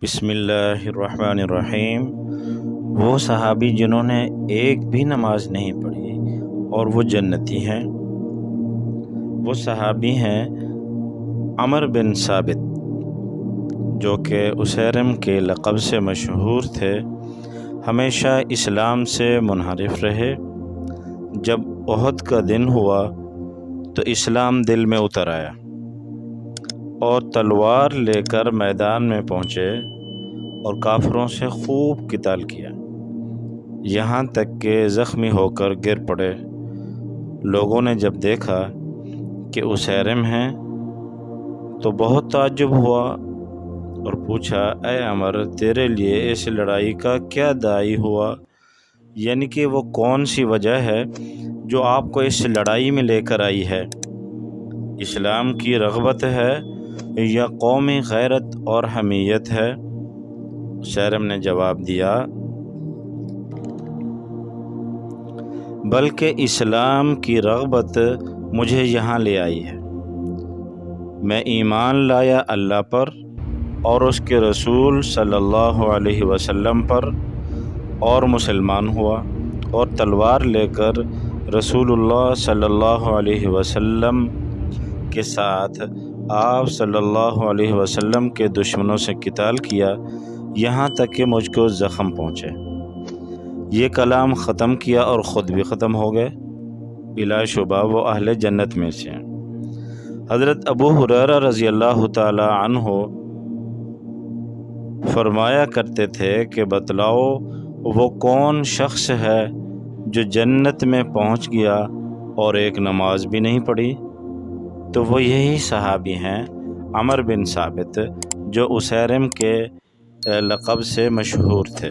بسم اللہ الرحمن الرحیم۔ وہ صحابی جنہوں نے ایک بھی نماز نہیں پڑھی اور وہ جنتی ہیں، وہ صحابی ہیں عمر بن ثابت، جو کہ اسیرم کے لقب سے مشہور تھے۔ ہمیشہ اسلام سے منحرف رہے۔ جب احد کا دن ہوا تو اسلام دل میں اتر آیا اور تلوار لے کر میدان میں پہنچے اور کافروں سے خوب قتال کیا، یہاں تک کہ زخمی ہو کر گر پڑے۔ لوگوں نے جب دیکھا کہ اسیرم ہیں تو بہت تعجب ہوا اور پوچھا، اے عمر، تیرے لیے اس لڑائی کا کیا داعی ہوا؟ یعنی کہ وہ کون سی وجہ ہے جو آپ کو اس لڑائی میں لے کر آئی ہے؟ اسلام کی رغبت ہے یا قومی غیرت اور حمیت ہے؟ اسیرم نے جواب دیا، بلکہ اسلام کی رغبت مجھے یہاں لے آئی ہے۔ میں ایمان لایا اللہ پر اور اس کے رسول صلی اللہ علیہ وسلم پر اور مسلمان ہوا، اور تلوار لے کر رسول اللہ صلی اللہ علیہ وسلم کے ساتھ آپ صلی اللہ علیہ وسلم کے دشمنوں سے قتال کیا، یہاں تک کہ مجھ کو زخم پہنچے۔ یہ کلام ختم کیا اور خود بھی ختم ہو گئے۔ بلا شبہ وہ اہل جنت میں سے ہیں۔ حضرت ابو ہریرہ رضی اللہ تعالی عنہ فرمایا کرتے تھے کہ بتلاؤ وہ کون شخص ہے جو جنت میں پہنچ گیا اور ایک نماز بھی نہیں پڑھی؟ تو وہ یہی صحابی ہیں عمر بن ثابت، جو اسیرم کے لقب سے مشہور تھے۔